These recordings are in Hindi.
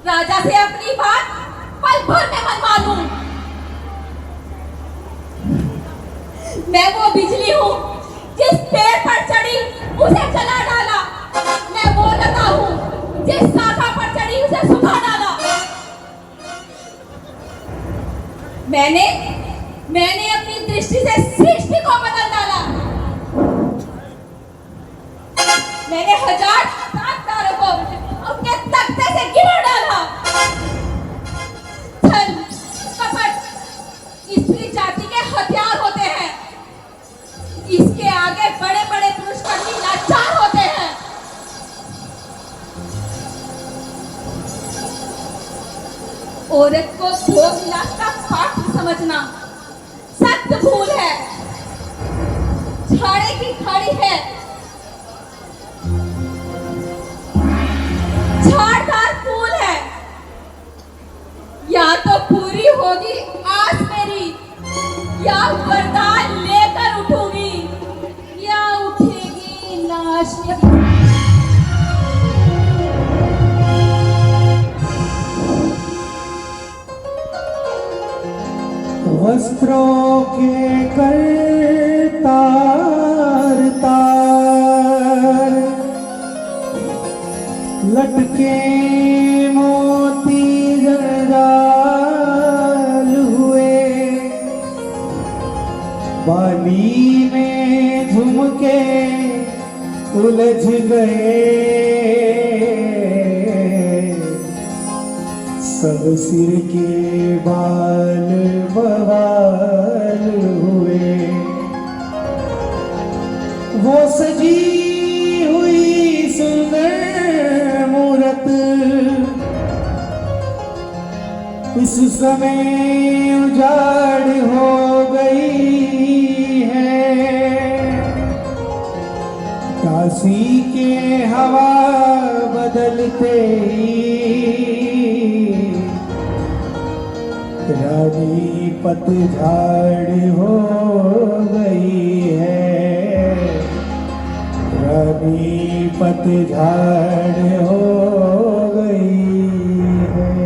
राजा से अपनी बात पल भर में मनवा लूं। मैं वो बिजली हूँ जिस पेड़ पर चढ़ी उसे जला डाला। मैं वो लता हूँ जिस शाखा पर चढ़ी उसे सुखा डाला। मैंने अपनी दृष्टि से सृष्टि को बदल डाला। मैंने हजार तारों को अपने तख्ते से गिरा डाला। छल कपट स्त्री जाति के हथियार होते हैं। इसके आगे बड़े बड़े पुरुष कर्मी लाचार होते हैं। औरत को भोग विलास का पात्र समझना सख्त भूल है। छाड़े की खाड़ी है, झाड़दार फूल है। या तो पूरी होगी आस मेरी, या वरदान लेकर उठूंगी, या उठेगी लाश। वस्त्रों के कर तार तार लटके मोती जंजाल हुए। बाली में झुमके उलझ गए। सब सिर के बाल बवाल हुए। वो सजी हुई सुंदर मूरत इस समय उजाड़ हो गई है। काशी के हवा बदलते ही रानी पतझड़ हो गई है। रानी पतझड़ हो गई है।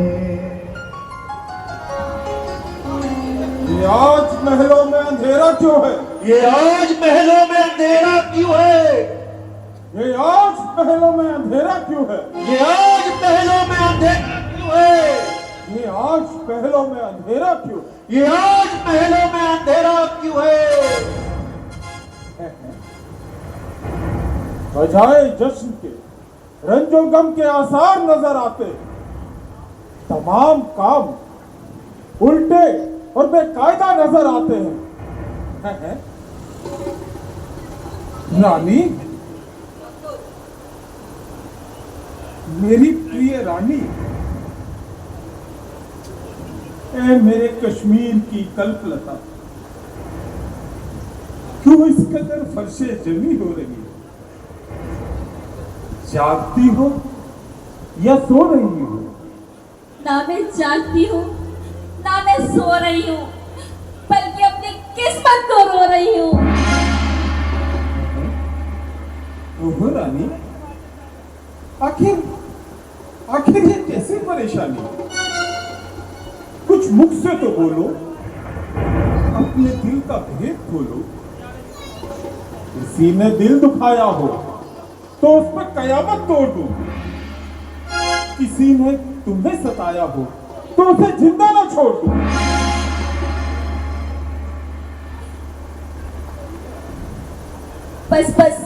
ये आज महलों में अंधेरा क्यों है? ये आज महलों में अंधेरा क्यों है? ये आज महलों में अंधेरा क्यों है? ये आज महलों में अंधेरा क्यों है? ये आज महलों में अंधेरा क्यों? ये आज महलों में अंधेरा क्यों है? बजाए जश्न के रंजो गम के आसार नजर आते। तमाम काम उल्टे और बेकायदा नजर आते हैं। रानी, मेरी प्रिय रानी, ऐ मेरे कश्मीर की कल्पलता, क्यों इस कदर फर्शे जमी हो रही है? जागती हो या सो रही हो? ना मैं जागती हूँ, ना मैं सो रही हूँ, बल्कि अपनी किस्मत को रो रही हूँ। ओहो रानी, आखिर ये कैसी परेशानी? कुछ मुख से तो बोलो, अपने दिल का भेद खोलो। किसी ने दिल दुखाया हो तो उस पर कयामत तोड़ दूं। किसी ने तुम्हें सताया हो तो उसे जिंदा ना छोड़ दूं। बस बस,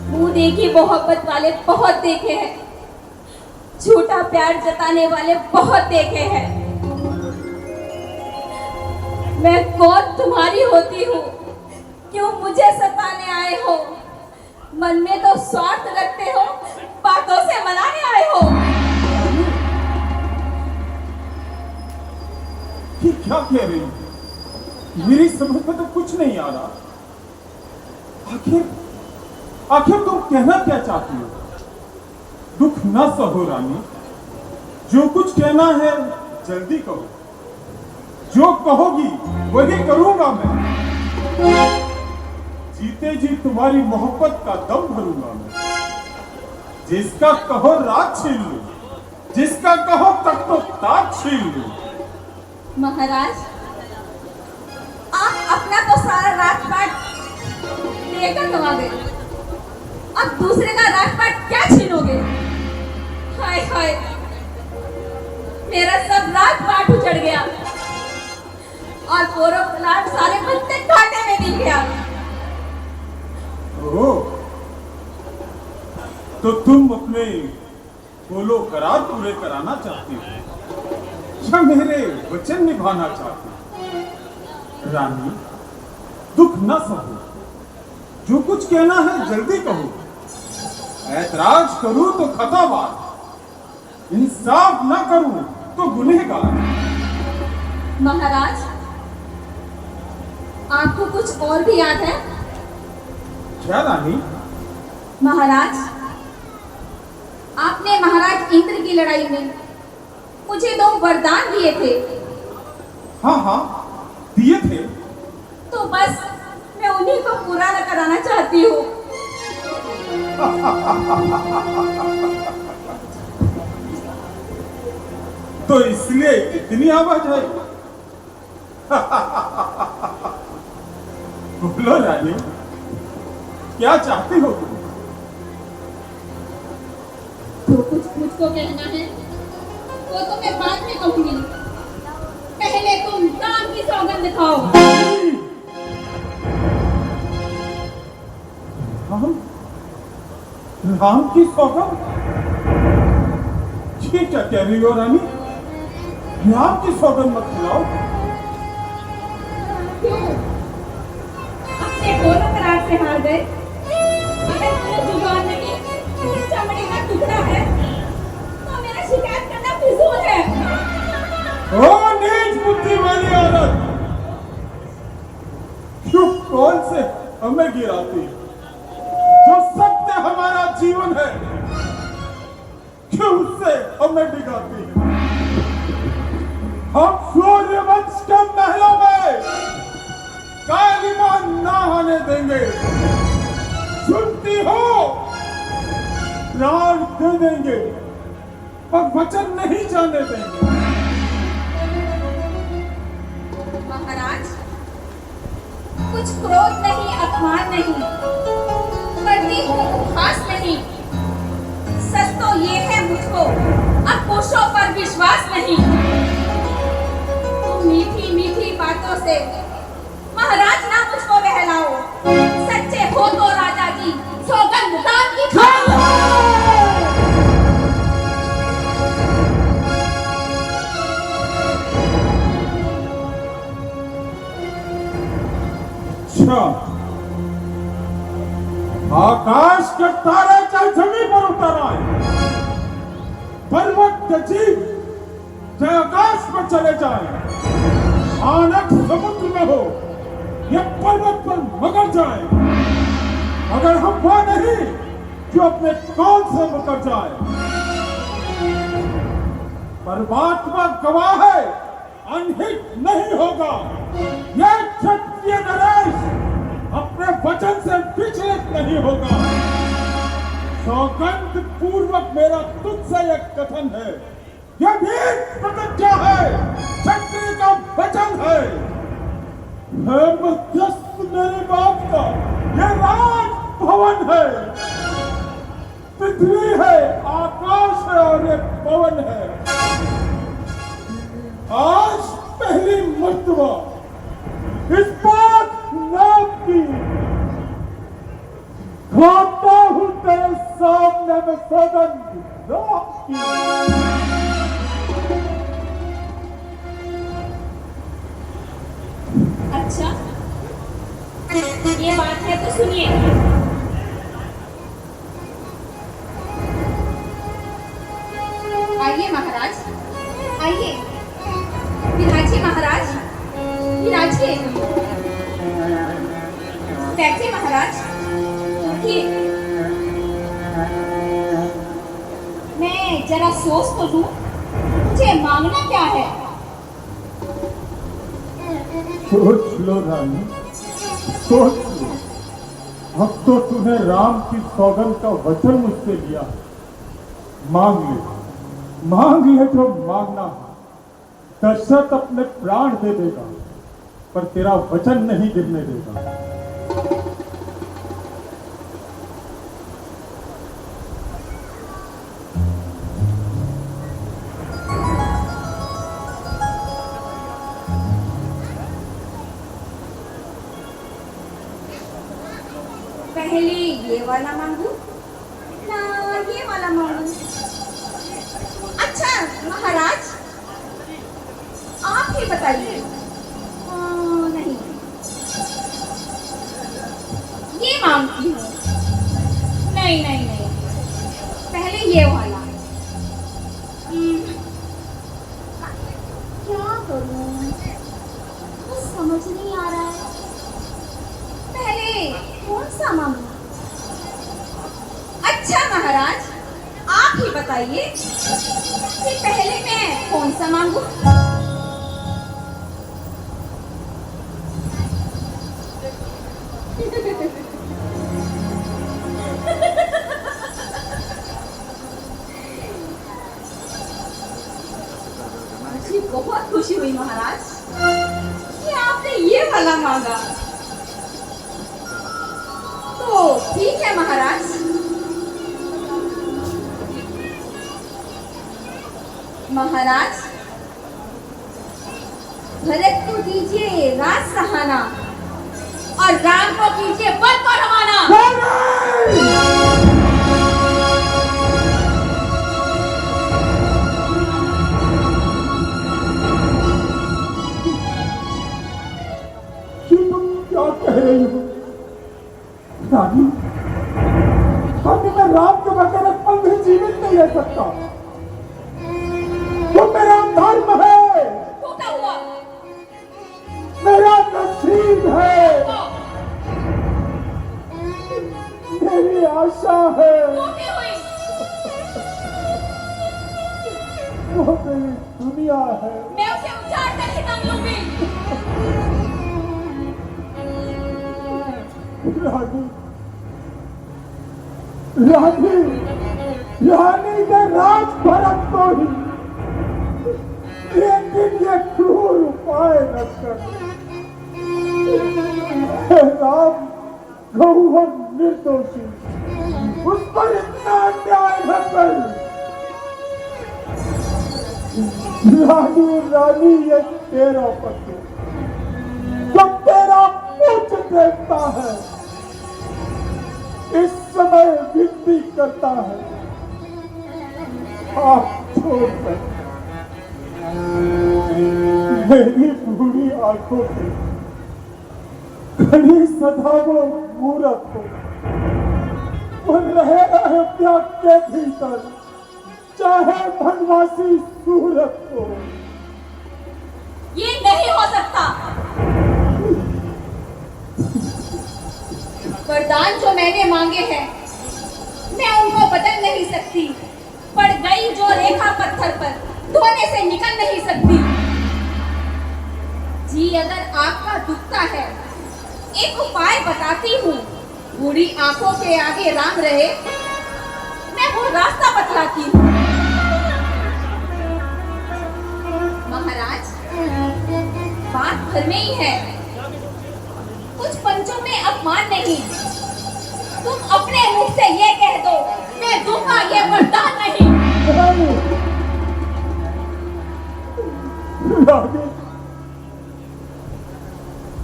मुंह देखी मोहब्बत वाले बहुत देखे हैं, झूठा प्यार जताने वाले बहुत देखे हैं। मैं कौन तुम्हारी होती हूँ, क्यों मुझे सताने आए हो? मन में तो स्वार्थ रखते हो, बातों से मनाने आए हो। ये क्या कह रही हो? मेरी समझ में तो कुछ नहीं आ रहा। आखिर आखिर तुम कहना क्या चाहती हो? दुख न सहो रानी, जो कुछ कहना है जल्दी कहो। जो कहोगी वही करूंगा मैं। जीते जी तुम्हारी मोहब्बत का दम भरूंगा मैं। जिसका कहो रात छीन लूं, जिसका कहो तक तो ताज छीन लूं। महाराज, आप अपना तो सारा राजपाट लेकर तो आ गए, अब दूसरे का राजपाट क्या छीनोगे? हाय हाय, मेरा सब राजपाट उजड़ गया और पूरा प्लाट सारे पत्ते कांटे में मिल गया। ओह, तो तुम अपने बोलो करार पूरे कराना चाहती हो या मेरे वचन निभाना चाहती हो? रानी, दुख न सहो, जो कुछ कहना है जल्दी कहो। ऐतराज करूं तो खतावार, इंसाफ न करूं तो गुनहगार। महाराज, आपको कुछ और भी याद है? क्या रानी? महाराज, आपने महाराज इंद्र की लड़ाई में मुझे 2 वरदान दिए थे। हाँ हाँ, दिए थे। तो बस मैं उन्हीं को पूरा कराना चाहती हूँ। तो इसलिए इतनी आवाज है? बोलो रानी, क्या चाहती हो तुम? जो कुछ मुझको कहना है वो तो मैं बाद में कहूंगी, पहले तुम राम की सौगंध खाओ। राम की सौगंध? ये क्या कह रही हो रानी? राम की सौगंध मत खिलाओ। क्यों? अपने दोनों करार से हार गए? अगर तुम्हें जुबान नहीं, चमड़ी का टुकड़ा है, तो मेरा शिकायत करना फिजूल है। ओ नीच बुद्धि वाली औरत, क्यों कौन से हमें गिराती? जो सत्य हमारा जीवन है, क्यों उससे हमें डिगाती? हम सूर्यवंश के महलों में कालिमा ना आने देंगे। सुनती हो? प्राण दे देंगे पर वचन नहीं जाने देंगे। महाराज, कुछ क्रोध नहीं, अपमान नहीं, करती हूँ उपहास नहीं। सच तो ये है मुझको अब पुरुषों पर विश्वास नहीं। तुम मीठी मीठी बातों से महाराज ना मुझको बहलाओ। सच्चे हो तो राजा जी सौगंध दान की खाओ। अच्छा, आकाश के तारे चाहे जमीन पर उतर आए, पर्वत गजीब चाहे आकाश पर चले जाए, आनक समुद्र में हो या पर्वत पर मगर जाए, मगर हम वो नहीं जो अपने कौन से मुकर जाए। परमात्मा गवाह है, अनहित नहीं होगा। यह क्षत्रिय नरेश अपने वचन से विचलित नहीं होगा। सौगंध पूर्वक मेरा तुझसे एक कथन है, यह वीर प्रतिज्ञा है, क्षत्रिय का वचन है। है मध्यस्थ मेरे बाप का, यह राज भवन है। पृथ्वी है, आकाश है और एक पवन है। आज पहली मर्तबा इस बात नाम की खाता हूं तेरे सामने में सौगंध नाम की। अच्छा, ये बात है तो सुनिए। आइए महाराज, आइए। विराजिए महाराज, विराजिए। बैठिए महाराज, उठिए। मैं जरा सोच तो लूं, मुझे मांगना क्या है? सोच लो रानी, सोच लो। अब तो तूने राम की सौगंध का वचन मुझसे लिया। मांग ले जो मांगना है। दशरथ अपने प्राण दे देगा, पर तेरा वचन नहीं गिरने देगा। पहले ये वाला मांगू ना ये वाला मांगू? अच्छा महाराज, आप ही बताइए। नहीं, ये मांगती हूँ। नहीं नहीं नहीं, पहले ये वाला। क्या करूँ, कुछ समझ नहीं आ रहा है। पहले कौन सा मांगू? अच्छा महाराज, आप ही बताइए कि पहले मैं कौन सा मांगू? मुझे बहुत खुशी हुई महाराज कि आपने ये वाला मांगा। तो ठीक है महाराज, महाराज भरत को दीजिए राज सहाना और राम को कीजिए वन को रवाना। तुम क्या कह रही हो रानी? अभी मैं राम के बगैर एक पल भी जीवित नहीं रह सकता। वो मेरा धर्म है, टूटा हुआ मेरा नसीब है, मेरी आशा है, टूटी हुई वो मेरी दुनिया है। मैं उसे उजाड़ कर ही दम लूंगी। रानी, रानी, रानी के राज भरत को ही, लेकिन ये क्रूर उपाय न कर। हे राम, गौ निर्दोषी, उस पर इतना अन्याय न कर। रानी, रानी, ये तेरा पति जो तेरा पूछ देखता है, इस समय विनती करता है, आप छोड़ कर मेरी बूढ़ी आंखों से घड़ी सदा वो मूरत हो, वो रहे अयोध्या के भीतर, चाहे बनवासी सूरत हो। ये नहीं हो सकता। वरदान जो मैंने मांगे हैं, मैं उनको बदल नहीं सकती। पड़ गई जो रेखा पत्थर पर, धोने से निकल नहीं सकती। जी अगर आपका दुखता है, एक उपाय बताती हूँ। बूढ़ी आंखों के आगे राम रहे, मैं वो रास्ता बतलाती हूँ। महाराज, बात घर में ही है, कुछ पंचों में अपमान नहीं। तुम अपने मुख से ये कह दो, मैं दूं ये वरदान नहीं। रानी रानी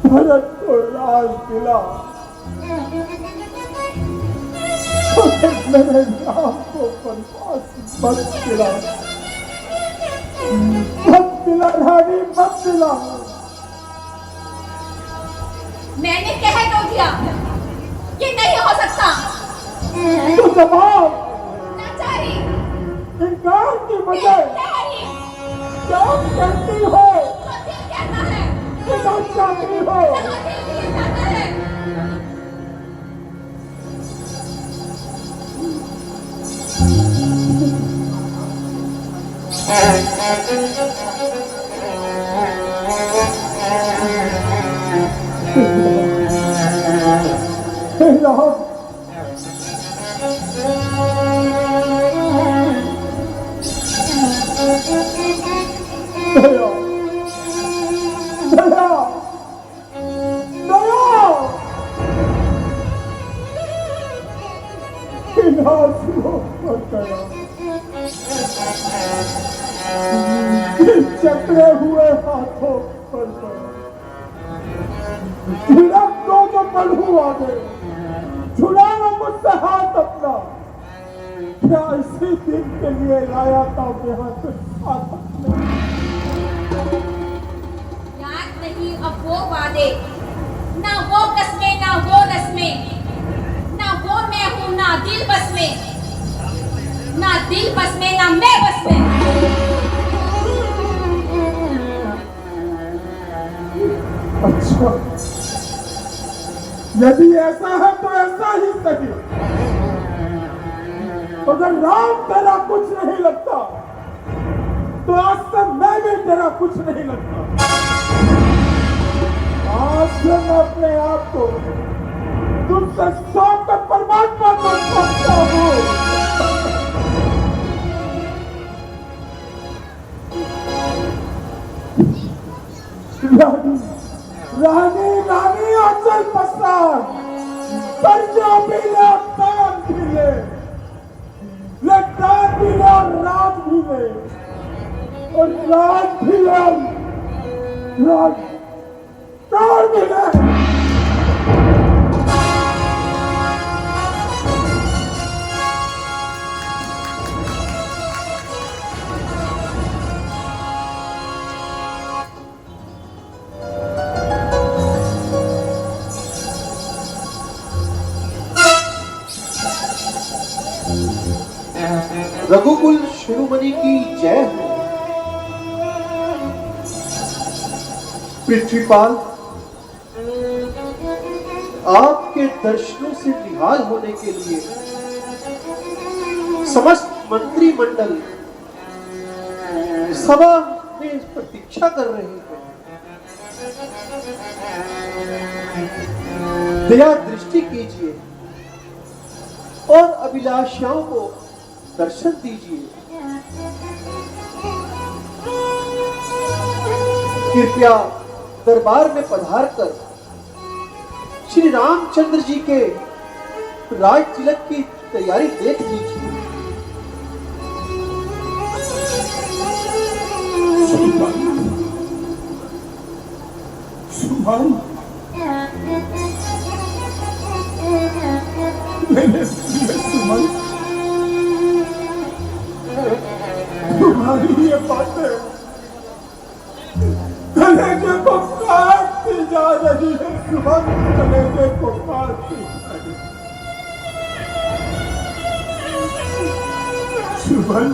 भरत को राज मिला, मेरे राम को वनवास मत मिला, मत मिला रानी, मत मिला। मैंने कह तो दिया ये नहीं हो सकता। तो जवाब लाचारी, इनकार की वजह बेलहरी, क्या कहती हो, जो दिल कहता है, क्या चाहती हो। जो दिल ये चाहता है। हे राम, दया दया दया, विनाश हो गया, चकरे हुए हाथों पर झिड़क दो तो बढ़ू आगे, छुड़ा लो मुझसे हाथ अपना। क्या इसी दिन के लिए लाया था यहाँ से हाथ अपने। याद नहीं अब वो वादे, ना वो कस्में, ना वो रस्में, ना वो मैं हूं, ना दिल बस में, ना दिल बस में, ना मैं बस में। अच्छा, यदि ऐसा है तो ऐसा ही सही। अगर राम तेरा कुछ नहीं लगता तो आज से मैं भी तेरा कुछ नहीं लगता। आज से मैं अपने आप को तुमसे सौंप कर परमात्मा को सौंपता हूँ। रानी रानी रानी अचल पसार, कर्जा भी ले, दान भी ले, दान भी ले और राज भी ले, और राज भी ले, राज प्राण भी ले। रघुकुल शिरोमणि की जय हो। पृथ्वीपाल, आपके दर्शनों से निहाल होने के लिए समस्त मंत्रिमंडल सभा में प्रतीक्षा कर रहे हैं। दया दृष्टि कीजिए और अभिलाषाओं को दर्शन दीजिए। कृपया दरबार में पधारकर श्री रामचंद्र जी के राज तिलक की तैयारी देख लीजिए। सुमन, मेरे सुमन, तुम्हारी ये बातें कलेजे को काटती जा रही है। सुमन, कलेजे को काटती जा रही है। सुमन,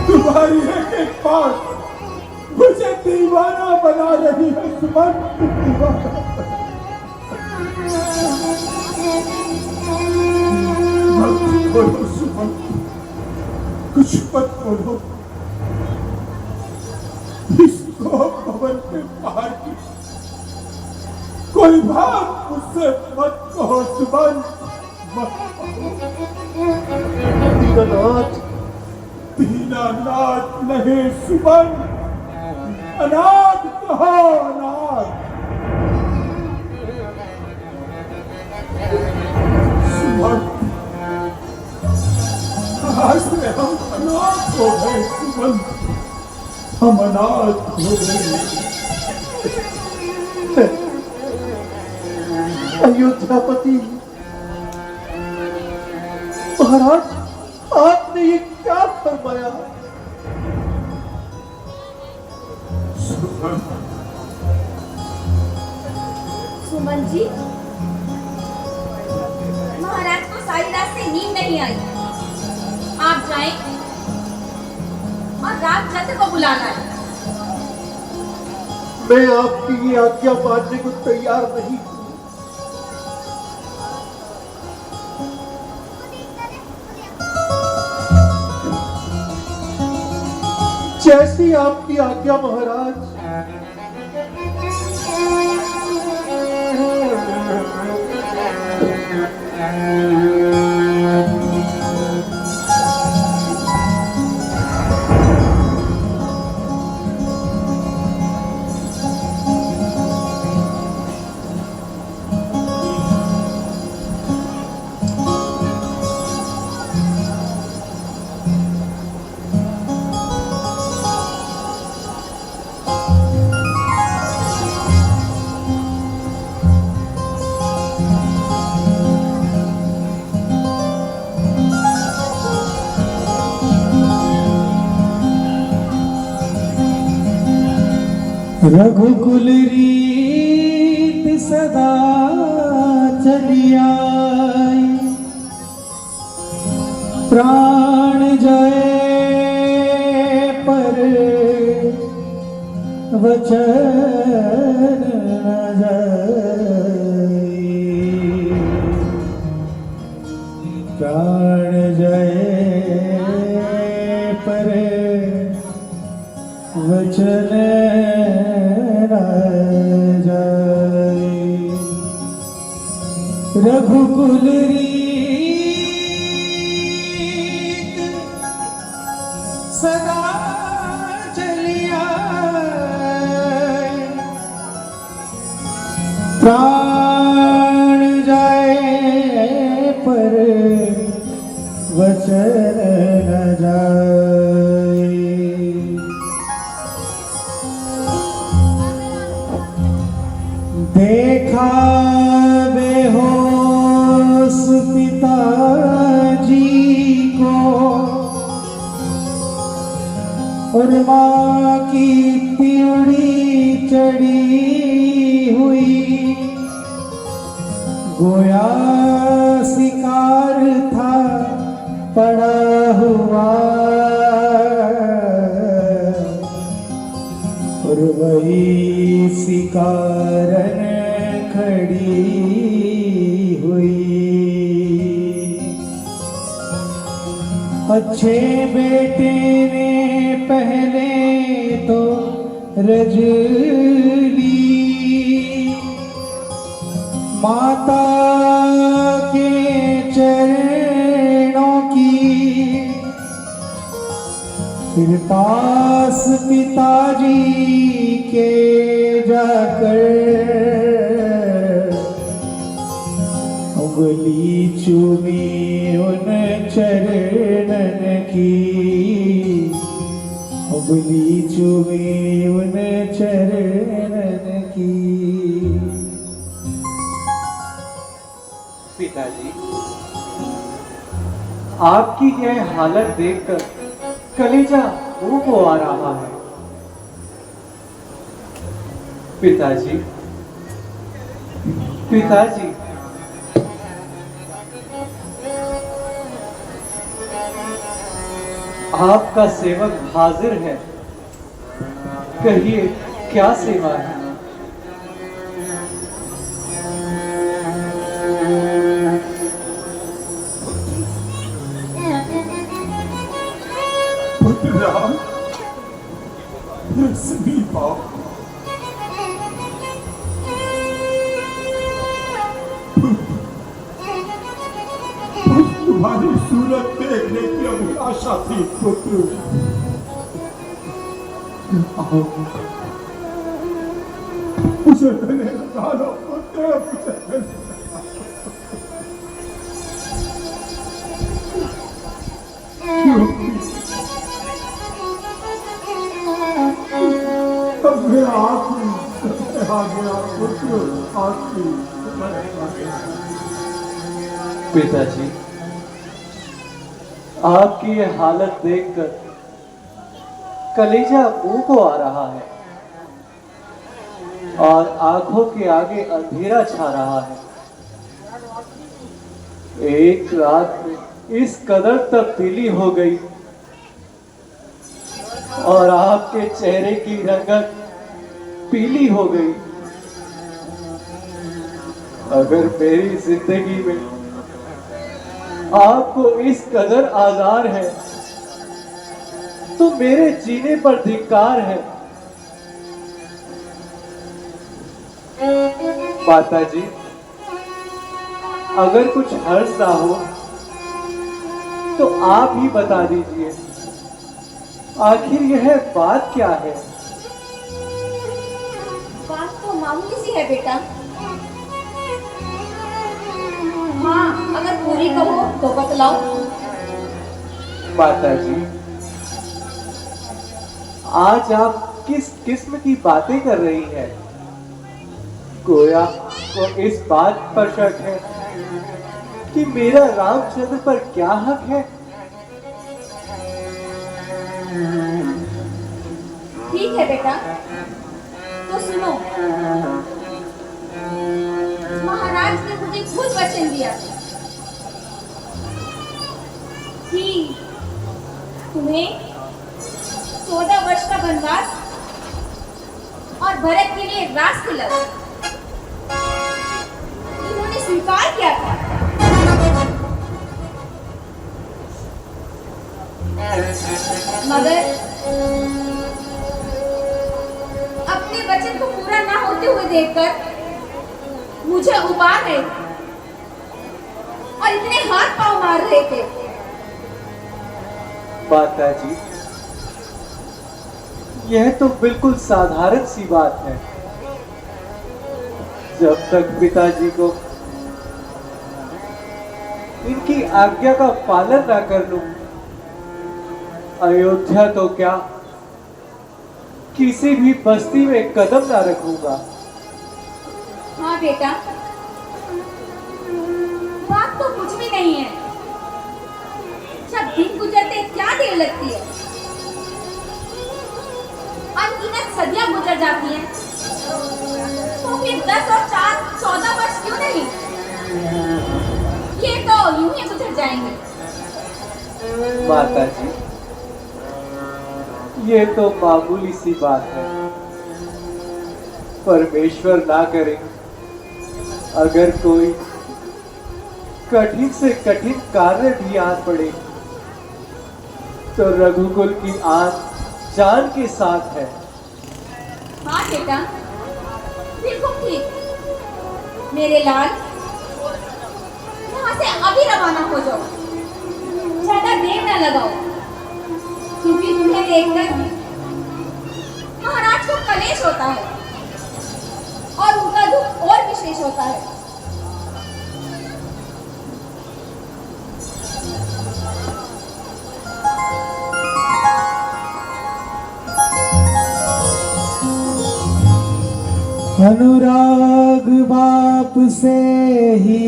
तुम्हारी एक बात मुझे दीवाना बना रही है। सुमन, दीवाना मत बोलो सुमन, कुछ मत बोलो। इसको भवन के बाहर की कोई बात मुझसे मत कहो सुमन, मत कहो। दीनानाथ, दीनानाथ नहीं सुमन, अनाथ कहो, अनाथ। सुमन, हो गए सुमन, हम अनाथ हो गए। अयोध्यापति महाराज, आपने ये क्या फरमाया? सुमन जी, महाराज को सारी रात से नींद नहीं आई। आप जाएं और राजचंद्र को बुलाना है। मैं आपकी ये आज्ञा मानने को तैयार नहीं हूं। जैसी आपकी आज्ञा महाराज। रघुकुल रीत सदा चली आई, प्राण जाए पर वचन न जाए। प्राण जाए पर वचन रघुकुल रीत सदा चली आए, प्राण जाए पर वचन न जाए। देखा पिताजी को और माँ की त्योड़ी चढ़ी हुई, गोया शिकार था पड़ा हुआ और वही शिकारन खड़ी हुई। अच्छे बेटे ने पहले तो रज ली, माता के चरणों की, फिर पास पिताजी के जाकर उंगली चूमी उन चरणन की, उंगली चूमी उन चरणन की। पिताजी, आपकी यह हालत देखकर कलेजा ऊब आ रहा है। पिताजी, पिताजी, आपका सेवक हाजिर है, कहिए क्या सेवा है? राम, बाप तुम्हारी सूरत देखने की अभिलाषा थी पुत्र। आओ, मुझे गले लगा लो पुत्र, मुझे गले आपकी। पिताजी, आपकी ये हालत देखकर कलेजा मुंह को आ रहा है और आंखों के आगे अंधेरा छा रहा है। एक रात में इस कदर तब्दीली हो गई और आपके चेहरे की रंगत पीली हो गई। अगर मेरी जिंदगी में आपको इस कदर आज़ार है तो मेरे जीने पर धिक्कार है। माता जी, अगर कुछ हर्ज ना हो तो आप ही बता दीजिए, आखिर यह बात क्या है? बात तो मामूली सी है बेटा। हाँ, अगर पूरी कहो तो बतलाओ। माता जी, आज आप किस किस्म की बातें कर रही हैं? गोया को इस बात पर शक है कि मेरा रामचंद्र पर क्या हक है? ठीक है बेटा, तो सुनो। महाराज ने मुझे खुद वचन दिया कि तुम्हें 14 वर्ष का वनवास और भरत के लिए राजतिलक इन्होंने स्वीकार किया था। मगर अपने वचन को पूरा ना होते हुए देखकर मुझे उबार रहे थे और इतने हाथ पांव मार रहे थे। माता जी, यह तो बिल्कुल साधारण सी बात है। जब तक पिताजी को इनकी आज्ञा का पालन ना कर लूं, अयोध्या तो क्या किसी भी बस्ती में कदम ना रखूंगा। हाँ बेटा, बात तो कुछ भी नहीं है। जब दिन गुजरते क्या देर लगती है, अनगिनत सदियां गुजर जाती हैं, तो फिर 10 और 4 14 वर्ष क्यों नहीं? ये तो यूं ही गुजर जाएंगे। माता जी, ये तो मामूली सी बात है। परमेश्वर ना करे अगर कोई कठिन से कठिन कार्य भी आन पड़े तो रघुकुल की आन जान के साथ है। हाँ बेटा, बिल्कुल ठीक। मेरे लाल, यहाँ से अभी रवाना हो जाओ, ज्यादा देर न लगाओ, क्योंकि तुम्हें देखकर महाराज को कलेश होता है और उनका दुख और विशेष होता है। अनुराग बाप से ही,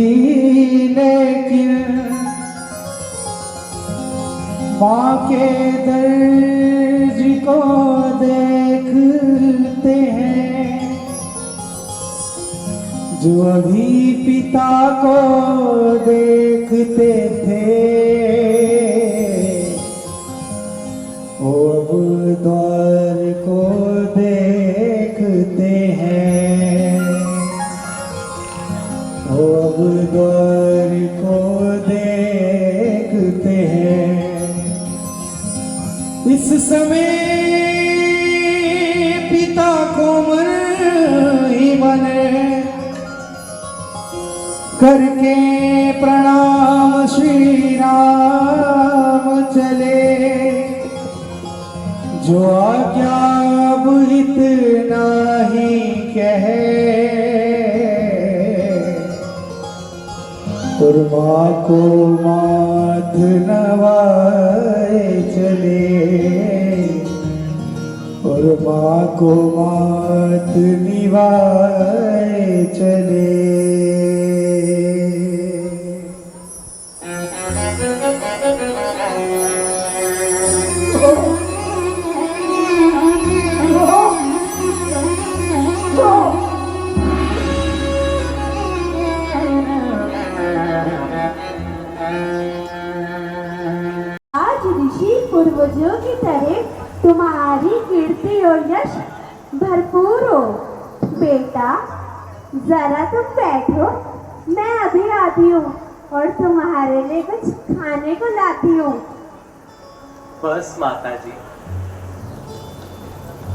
लेकिन माँ के दर्द को देखते हैं। जो अभी पिता को देखते थे वो अब द्वार को देखते हैं। वो अब द्वार को देखते हैं। इस समय पिता कोमल ही बने करके प्रणाम श्री राम चले। जो आज्ञा अब इतना ही कहे और माँ को माथ नवाए चले। और और माँ को मात निभाए चले। आज ऋषि पूर्वजों की तरह तुम्हारी कीर्ति और यश भरपूर हो। बेटा जरा तुम बैठो, मैं अभी आती हूँ और तुम्हारे लिए कुछ खाने को लाती हूँ। बस माता जी,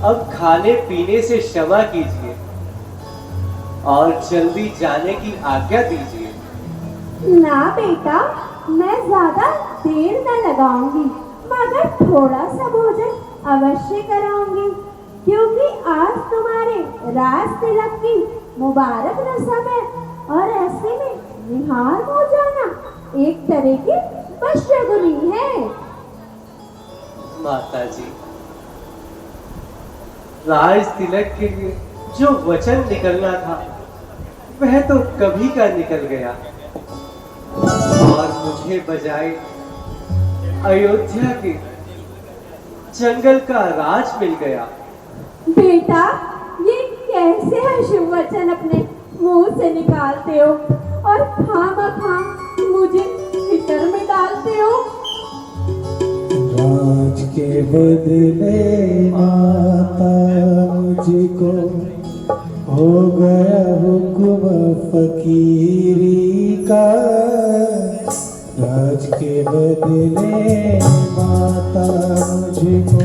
अब खाने पीने से क्षमा कीजिए और जल्दी जाने की आज्ञा दीजिए। ना बेटा, मैं ज्यादा देर न लगाऊंगी, मगर थोड़ा सा भोजन अवश्य कराऊंगी, क्योंकि आज तुम्हारे राज तिलक की मुबारक रस्म है और ऐसे में निहार हो जाना एक तरह की बशगुनी है। माता जी, राज तिलक के लिए जो वचन निकलना था वह तो कभी का निकल गया और मुझे बजाय अयोध्या के जंगल का राज मिल गया। बेटा, ये कैसे है शुभ वचन अपने मुंह से निकालते हो और खामखा मुझे फिक्र में डालते हो। राज के बदले माता मुझको हो गया हुक्म फकीरी का। राज के बदले माता मुझको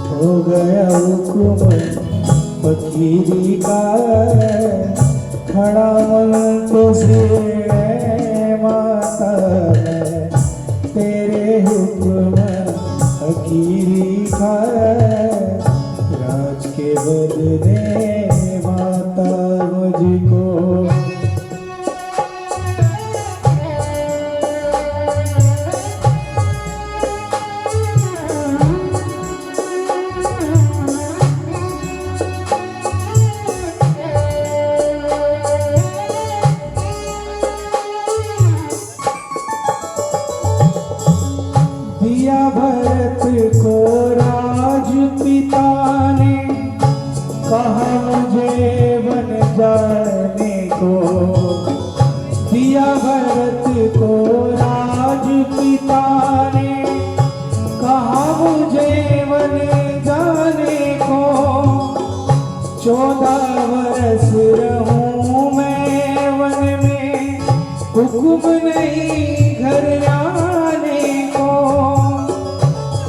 हो गया हुक्म फकीरी का। खड़ा मन तो से माता मैं तेरे हुक्म फकीरी का। राज के बदले माता मुझको दिया भरत को राज पिता ने, कहा मुझे बन जाने को। दिया भरत को राज पिता ने, कहा मुझे बन जाने को। 14 वर्ष रहूं मैं वन में, हुक्म नहीं घर आने को।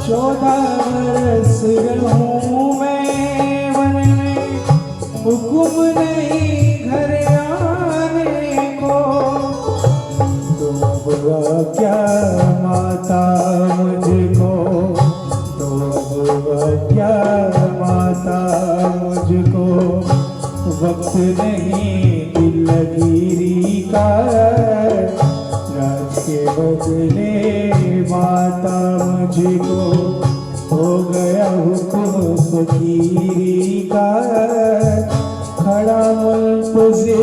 14 वर्ष रहूं मैं वन में, हुक्म नहीं घर आने को। तुम बुआ क्या माता मुझको, तुम बुआ क्या माता मुझको। वक्त नहीं दिलगिरी का, राज के बदले माता मुझको हो गया हुक्म फकीरी का। खड़ा मुल्क से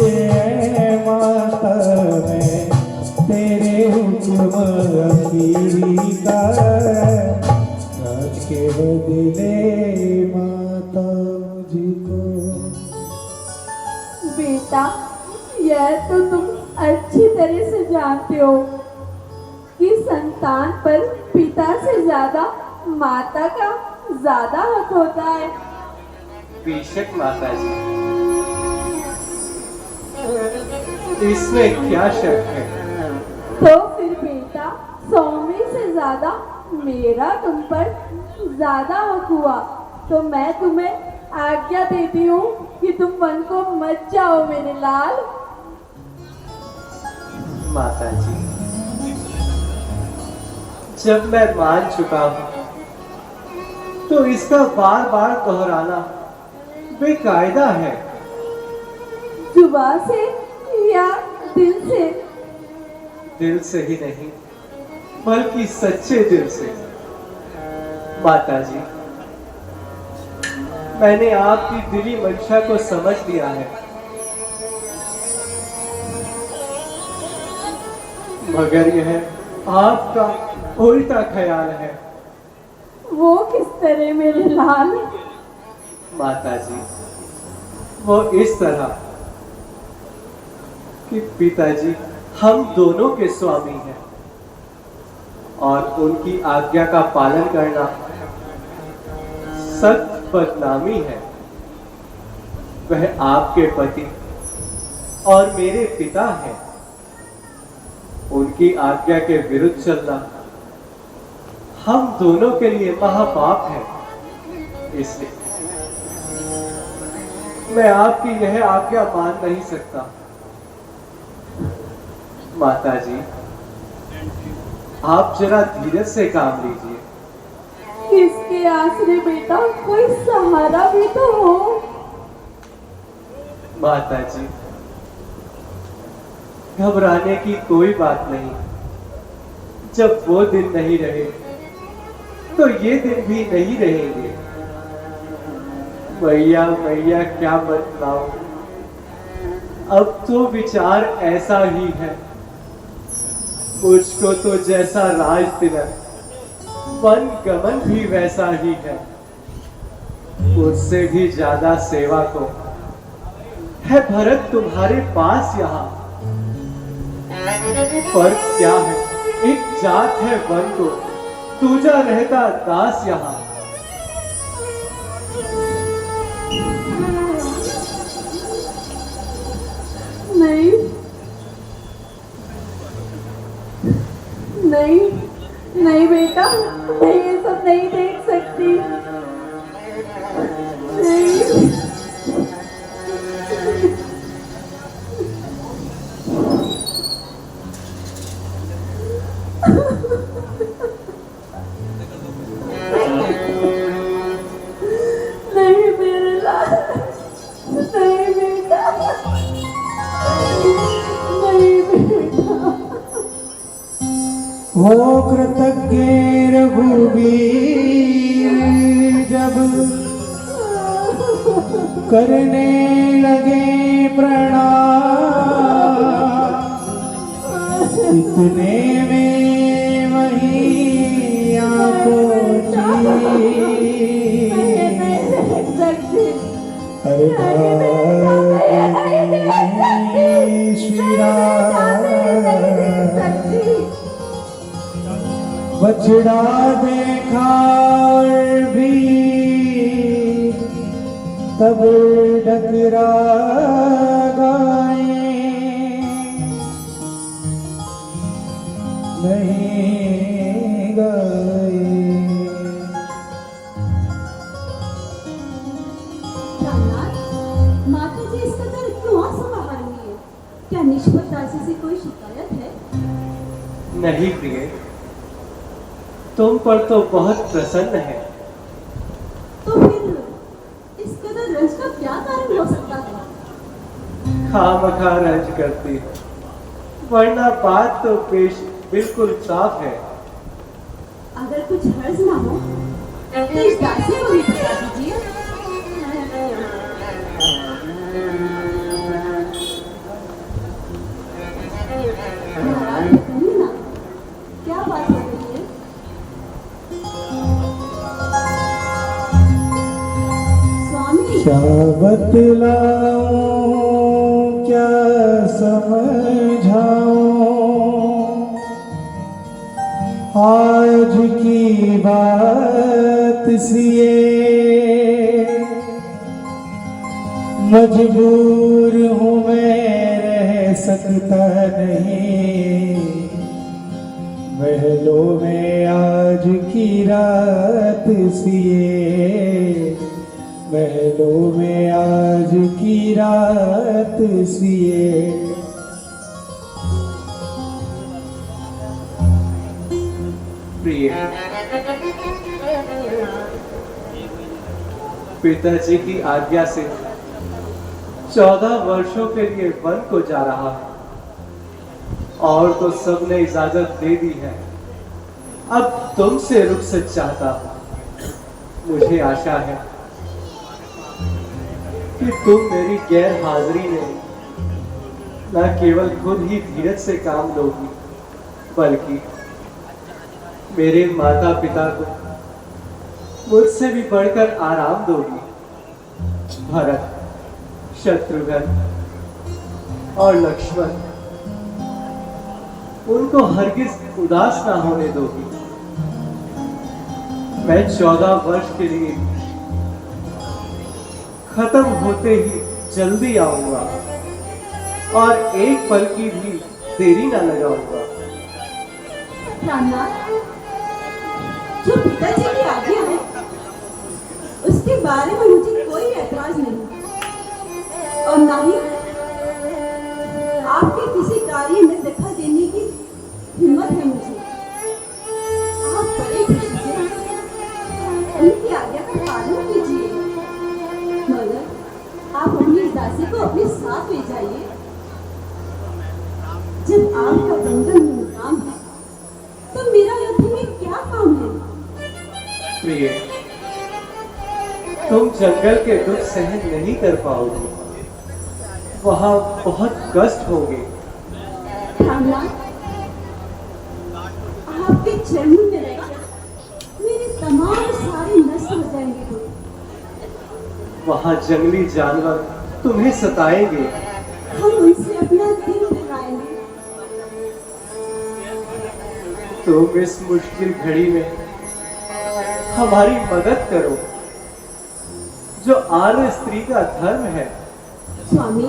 माता मैं तेरे हुक्म फकीरी का। राज के बदले माता मुझको। बेटा, यह तो तुम अच्छी तरह से जानते हो कि संतान पर पिता से ज्यादा माता का ज्यादा हक होता है। बेशक माता जी, इसमें क्या शक है। तो फिर बेटा, स्वामी से ज्यादा मेरा तुम पर ज्यादा हक हुआ, तो मैं तुम्हें आज्ञा देती हूँ कि तुम वन को मत जाओ मेरे लाल। माता जी, जब मैं मान चुका हूं तो इसका बार बार दोहराना बेकायदा है। जुबान से या दिल से? दिल से ही नहीं बल्कि सच्चे दिल से। माता जी, मैंने आपकी दिली मंशा को समझ लिया है, मगर यह आपका उल्टा ख्याल है। वो किस तरह मेरे लाल? माता जी, वो इस तरह कि पिताजी हम दोनों के स्वामी हैं और उनकी आज्ञा का पालन करना सख्त बदनामी है। वह आपके पति और मेरे पिता हैं, उनकी आज्ञा के विरुद्ध चलना हम दोनों के लिए महापाप है। इसलिए मैं आपकी यह आज्ञा मान नहीं सकता। माता जी, आप जरा धीरज से काम लीजिए। किसके आसरे बेटा, कोई सहारा भी तो हो। माता जी, घबराने की कोई बात नहीं। जब वो दिन नहीं रहे तो ये दिन भी नहीं रहेंगे। मैया मैया क्या बतलाऊं, अब तो विचार ऐसा ही है। मुझको तो जैसा राज तिलक वन गमन भी वैसा ही है। उससे भी ज्यादा सेवा को है भरत तुम्हारे पास यहाँ। फर्क क्या है, एक जात है वन को, दूजा रहता दास यहाँ। नहीं नहीं नहीं बेटा, मैं ये सब नहीं देख सकती। नहीं। नहीं मेरे लाल, नहीं बेटा, नहीं बेटा। हो कृतज्ञ रघुवीर जब करने लगे प्रणाम, इतने में वही आंखों बछड़ा देखा और भी तब डगरा गाए, नहीं गाए। माता जी इस कदर क्यों आंसू बहा रही है? क्या निष्पत दासी से कोई शिकायत है? नहीं प्रिय, तुम पर तो बहुत प्रसन्न है। तो फिर इस कदर रंज का क्या कारण हो सकता है? खामखा रंज करती है, वरना बात तो पेश बिल्कुल साफ है। अगर कुछ हर्ज ना हो तो इस दासी को भी बता दीजिए। महाराज बताइए ना, क्या बात हो रही है? स्वामी, क्या बतलाऊं क्या समझाऊं, आज की बात सिए मजबूर हूँ मैं, रह सकता नहीं महलों में आज की रात सिए, महलों में आज की रात सिए। प्रिय, पिताजी की आज्ञा से 14 वर्षों के लिए वन को जा रहा है और तो सबने इजाजत दे दी है। अब तुमसे रुखसत चाहता हूं। मुझे आशा है कि तुम मेरी गैर हाजिरी में न केवल खुद ही धीरज से काम लोगी, बल्कि मेरे माता पिता को मुझसे भी बढ़कर आराम दोगी। भरत, शत्रुघ्न और लक्ष्मण, उनको हरगिज उदास ना होने दोगी। मैं 14 वर्ष के लिए खत्म होते ही जल्दी आऊंगा और एक पल की भी देरी ना लगाऊंगा। रामनाथ, जो पिताजी की आज्ञा है उसके बारे में मुझे कोई ऐतराज नहीं, और ना ही आपके किसी कार्य में दखल देने की हिम्मत है मुझे। आप बड़े खुशी से उनकी आज्ञा का पालन कीजिए, मगर आप अपनी इस दासी को अपने साथ ले जाइए। जब आपका बंधन में काम है तो मेरा युद्ध में क्या काम है? प्रिय, तुम जंगल के दुख सहन नहीं कर पाओगे, वहां बहुत कष्ट होंगे। रामनाथ, आपके चरणों में रह मेरे तमाम सारे नष्ट हो जाएंगे तो। वहां जंगली जानवर तुम्हें सताएंगे। हम उनसे अपना दिल भराएंगे। तुम इस मुश्किल घड़ी में हमारी मदद करो, जो आर्य स्त्री का धर्म है। स्वामी,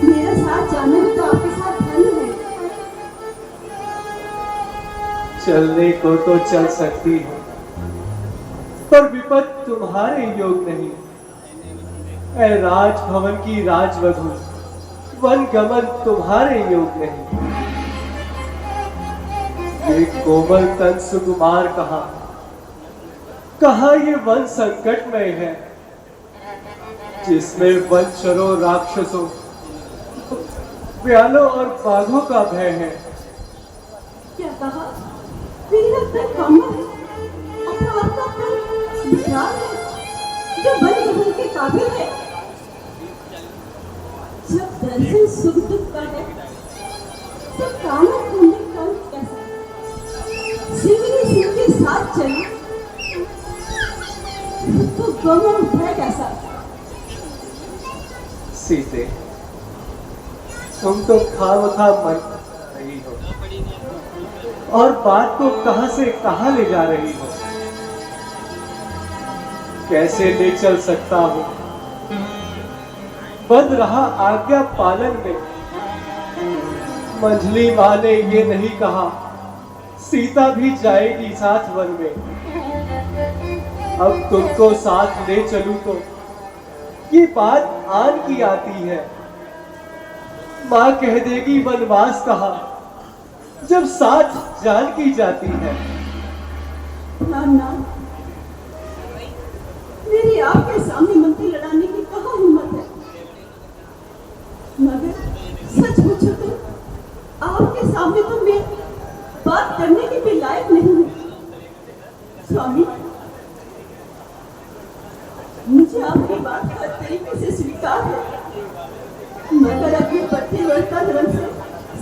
मेरा साथ जाना भी तो आपके साथ धर्म है। चलने को तो चल सकती हो, पर विपद तुम्हारे योग नहीं। ऐ राजभवन की राजवधू, वन गमन तुम्हारे योग नहीं। ये कोमल तन सुकुमार कहाँ ये वन संकटमय है, जिसमें वनचरों, राक्षसों, व्यालों और बाघों का भय है। क्या कहा? मेरा तन कोमल है, और आपका तन विकराल है, जो वन गमन के काबिल है। जब दर्शन सुख दुख का है तो कामना ढूंढे कौन कैसा? सिंह के साथ चले तो गमन भय कैसा? सीते, तुम तो खामखा मन रही हो और बात को कहां से कहां ले जा रही हो। कैसे ले चल सकता हूं? बंद रहा आज्ञा पालन में। मंझली मां ने ये नहीं कहा सीता भी जाएगी साथ वन में। अब तुमको साथ ले चलूं तो ये बात आन की आती है। मां कह देगी वनवास कहा, जब साथ जान की जाती है। रामनाथ, मेरी आपके सामने मंत्री लड़ाने की कहाँ हिम्मत है, मगर सच पूछो तो आपके सामने तो मैं बात करने के भी लायक नहीं हूँ। स्वामी, मुझे आपकी बात हर तरीके से स्वीकार है, मगर अपने पतिव्रता धर्म से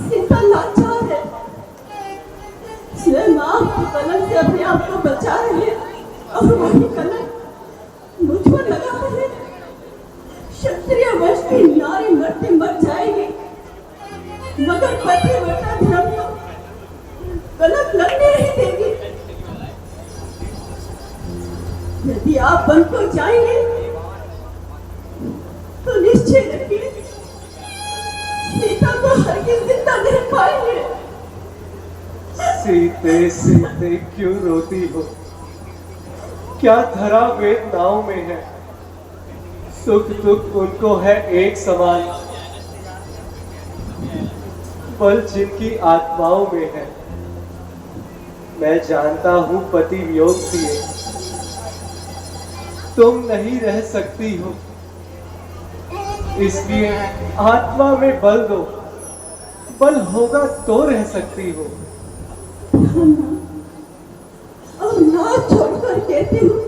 सीता लाचार है। स्वयं आपकी कलम से अपने आप को बचा रही है और वही कलम मुझ पर लगा है। क्षत्रिय वंश की नारी मरते मर जाएगी, मगर पतिव्रता धर्म को कलम लगने नहीं देगी। यदि आप वन को जाएंगे तो निश्चय रखिए सीता को हरगिज जिंदा नहीं पाएंगे। सीते सीते क्यों रोती हो? क्या धरा वेदनाओं में है? सुख दुख उनको है एक समान, बल जिनकी आत्माओं में है। मैं जानता हूं पति वियोग किए तुम नहीं रह सकती हो, इसलिए आत्मा में बल दो, बल होगा तो रह सकती हो। और ना छोड़कर कहती हूँ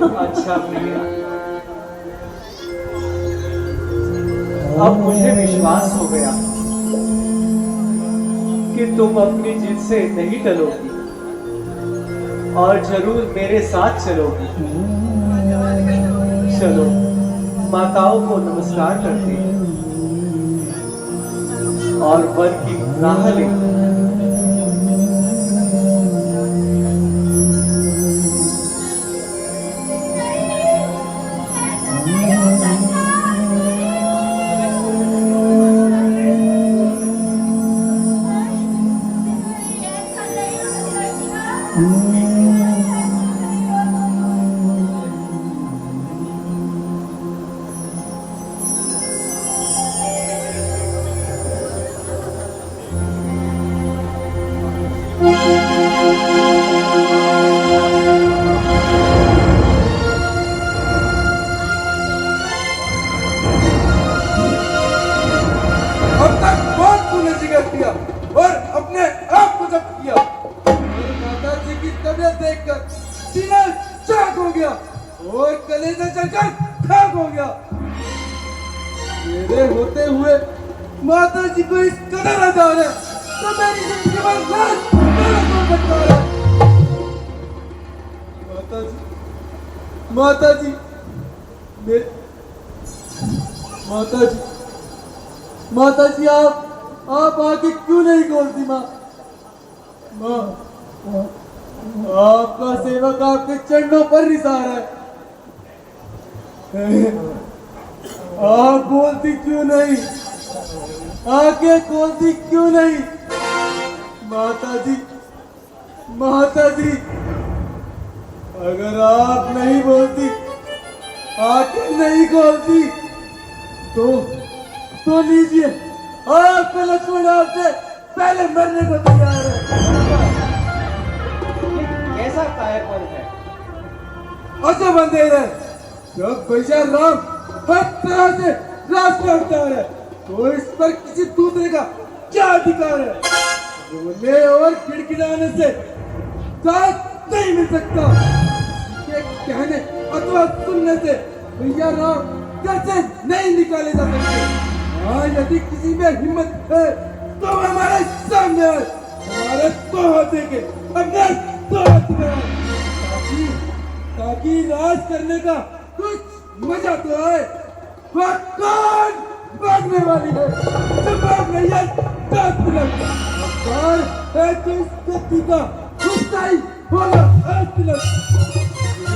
अच्छा प्रिया, अब मुझे विश्वास हो गया कि तुम अपनी जिद से नहीं टलोगी और जरूर मेरे साथ चलोगी। चलो माताओं को नमस्कार करते हैं और वर की राह लेते हैं। अब तक बहुत तूने जिगर किया और अपने आप को जब्त किया। और माता जी की तबीयत देखकर सीना चाक हो गया और कलेजा चलकर खाक हो गया। मेरे होते हुए माता जी को इस कदर आधार है तो मेरी जिंदगी में लाश मेरा कौन बचा है। माता जी माता जी आप आगे क्यों नहीं खोलती माँ? आपका सेवक आपके चरणों पर निसार है। आप बोलती क्यों नहीं? आगे खोलती क्यों नहीं? माता जी अगर आप नहीं बोलती, आंखें नहीं खोलती तो लीजिए आपका लक्ष्मण आपसे पहले मरने को तैयार है। कैसा कायरपन है? अच्छा बंदेर है, जब भैया राम हर तरह से रास्ते अवतार है तो इस पर किसी दूसरे का क्या अधिकार है? बोलने और खिड़खिड़ाने से साथ नहीं मिल सकता। ये कहने अथवा सुनने से भैया राम कैसे नहीं निकाले जा सकते। हाँ, यदि किसी में हिम्मत है तो हमारे सामने आए, हमारे दो हाथ देके अपने दो हाथ दिखाए ताकि राज करने का कुछ मजा तो आए। वह कौन भागने वाली है? जो भाग नहीं है दस तिलक और है तो इस व्यक्ति का गुस्सा ही होगा। तिलक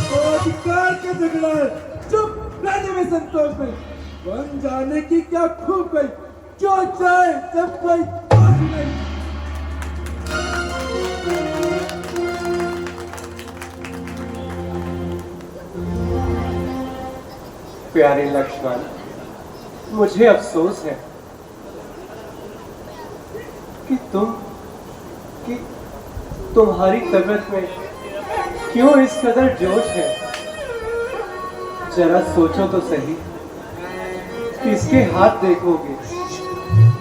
तो अधिकार का झगड़ा है, चुप रहने में संतोष नहीं। बन जाने की क्या खूब गई, जो चाहे जब कोई दोष नहीं। प्यारे लक्ष्मण, मुझे अफसोस है कि तुम्हारी तबीयत में क्यों इस कदर जोश है। जरा सोचो तो सही, किसके हाथ देखोगे,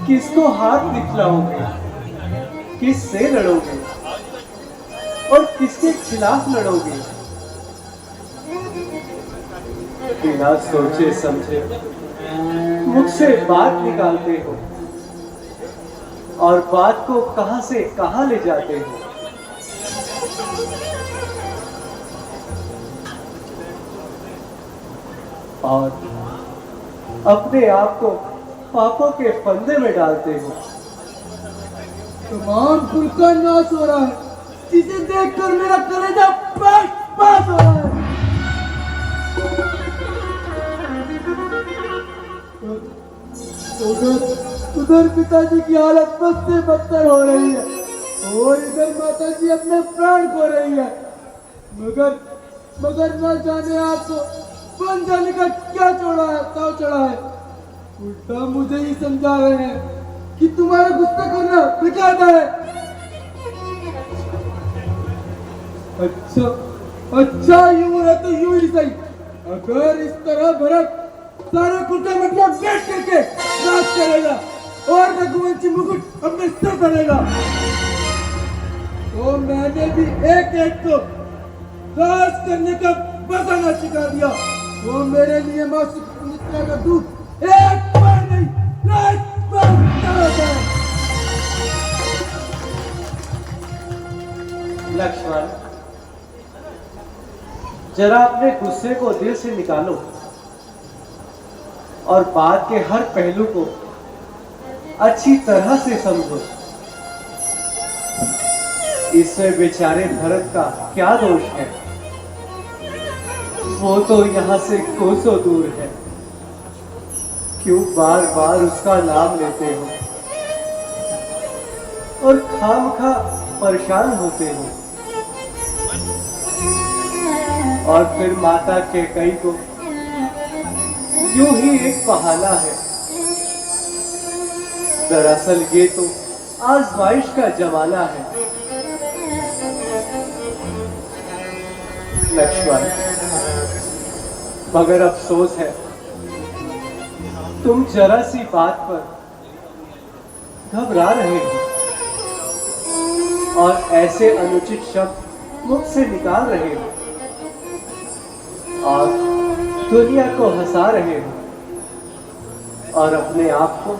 किसको हाथ दिखलाओगे, किससे लड़ोगे और किसके खिलाफ लड़ोगे। बिना सोचे समझे मुझसे बात निकालते हो और बात को कहां से कहां ले जाते हो। और अपने आप को पापों के फंदे में डालते हो। तमाम कुल का नाश हो रहा है, जिसे देखकर मेरा कलेजा पास हो रहा है। उधर पिताजी की हालत बद से बदतर हो रही है और इधर माता जी अपने प्राण खो रही है। मगर न जाने आपको बन जाने का क्या ताव चढ़ा है। उल्टा मुझे ही समझा रहे हैं कि तुम्हारा गुस्सा करना बेकार है। अच्छा यूं है तो यूं ही सही। अगर इस तरह भरत सारे कुत्ते मतलब बैठ करके राज करेगा और रघुवंशी मुकुट अपने सर करेगा तो मैंने भी एक एक को राज करने का बसाना सिखा दिया। वो मेरे लिए मौसी मित्रा का दूध एक बार नहीं, लाख बार पिलाता है। लक्ष्मण, जरा अपने गुस्से को दिल से निकालो और बात के हर पहलू को अच्छी तरह से समझो। इसमें बेचारे भरत का क्या दोष है? वो तो यहां से कोसों दूर है। क्यों बार बार उसका नाम लेते हो और खामखा परेशान होते हो? और फिर माता कैकेयी को यूं ही एक बहाना है। दरअसल ये तो आजमाइश का जमाना है। लक्ष्मण, मगर अफसोस है तुम जरा सी बात पर घबरा रहे हो और ऐसे अनुचित शब्द मुख से निकाल रहे हो और दुनिया को हंसा रहे हो और अपने आप को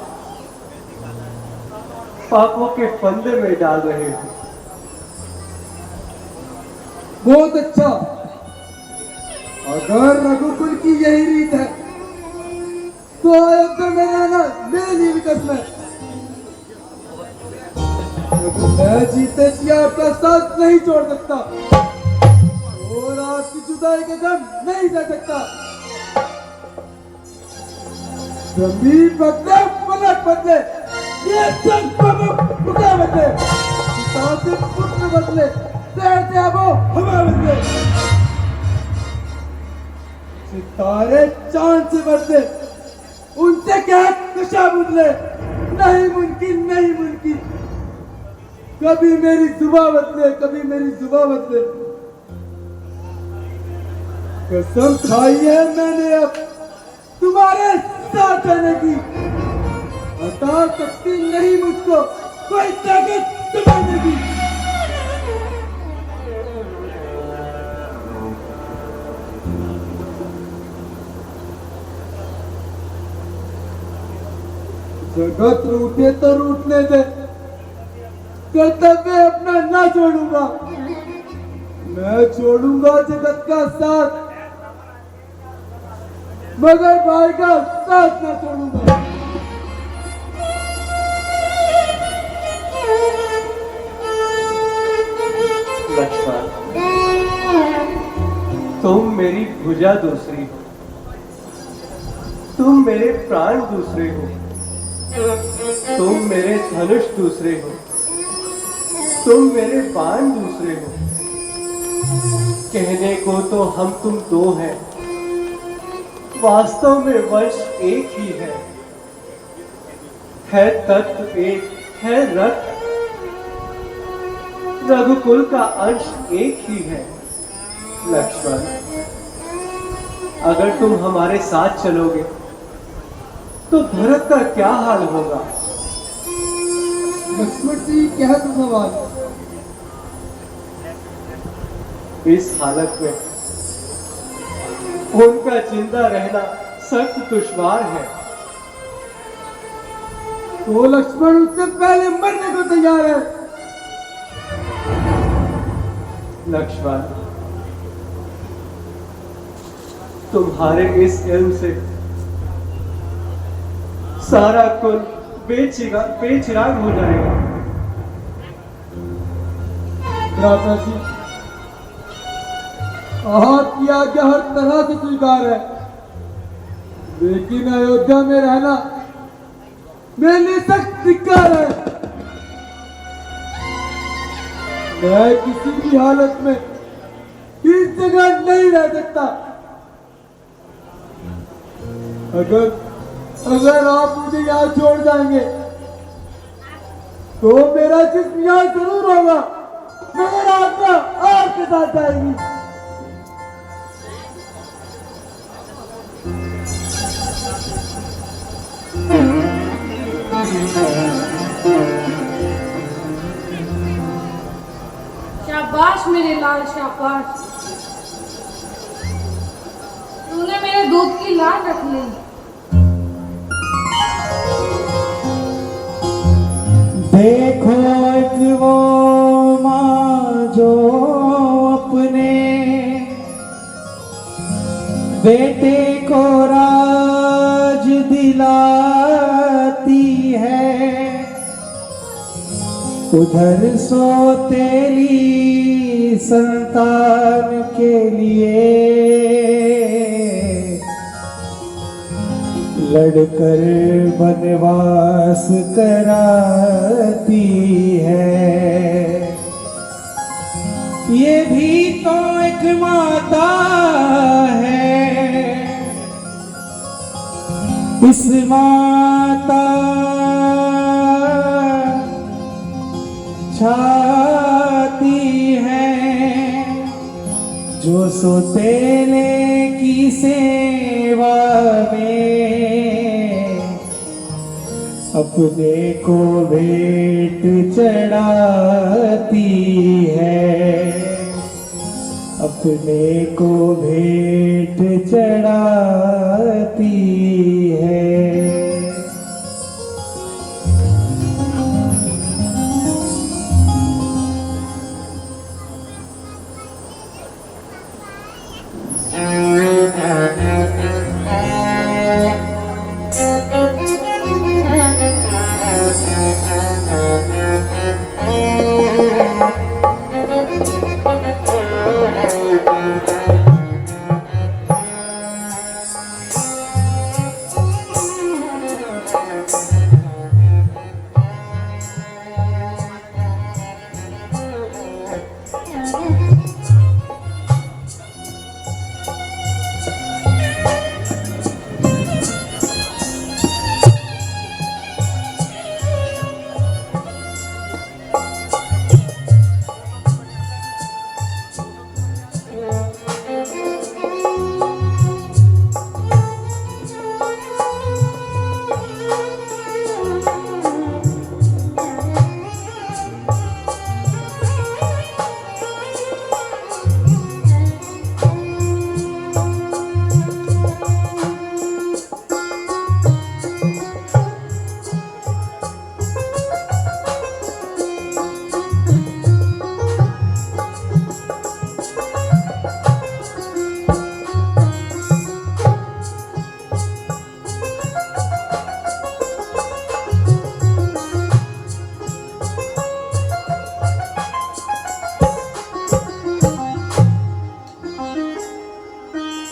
पापों के फंदे में डाल रहे हो। बहुत अच्छा। अगर रघुकुल की यही रीत है तो अयोध्या में रहना मेरे लिए भी कसम है। मैं जीते जी आपका साथ नहीं छोड़ सकता और आपकी जुदाई का गम नहीं सह सकता। जमीन बदले, पलट बदले, ये सब मुका बदले, पिता से पुत्र बदले, शहर से आबो हवा बदले, सितारे चांद से बदले, उनसे क्या नशा बदले। नहीं मुमकिन, नहीं मुमकिन। कभी मेरी जुबान बदले, कभी मेरी जुबान बदले। कसम खाई है मैंने अब तुम्हारे साथ रहने की। हटा सकती नहीं मुझको कोई ताकत दबाने की। जगत रूठे तो रूठने दे, कर्तव्य अपना ना छोड़ूंगा। मैं छोड़ूंगा जगत का साथ, मगर भाई का साथ ना छोड़ूंगा। लक्ष्मण, तुम मेरी भुजा दूसरी हो, तुम मेरे प्राण दूसरे हो, तुम मेरे धनुष दूसरे हो, तुम मेरे बाण दूसरे हो। कहने को तो हम तुम दो हैं, वास्तव में वंश एक ही है तत्व एक, है रक्त, रघुकुल का अंश एक ही है। लक्ष्मण, अगर तुम हमारे साथ चलोगे तो भरत का क्या हाल होगा? लक्ष्मण जी क्या तो सवाल। इस हालत में उनका जिंदा रहना सख्त दुश्वार है। तो लक्ष्मण उससे पहले मरने को तैयार है। लक्ष्मण, तुम्हारे इस इल्म से सारा कुल बेचिराग हो जाएगा। भ्राता जी, आपकी आज्ञा हर तरह से स्वीकार है, लेकिन अयोध्या में रहना मेरे लिए सख्त धिक्कार है। मैं किसी भी हालत में इस जगह नहीं रह सकता। अगर आप मुझे यहाँ छोड़ जाएंगे तो मेरा जिस्म यहाँ जरूर होगा, मगर आत्मा आपके साथ जाएगी। शाबाश मेरे लाल, शाबाश। दूध की लाल रख ले। देखो एक वो माँ जो अपने बेटे को राज दिलाती है, उधर सौतेली संतान के लिए लड़कर वनवास कराती है। ये भी तो एक माता है, इस माता छाती है जो सौतेले की सेवा में अपने को भेंट चढ़ाती है, अपने को भेंट चढ़ाती है।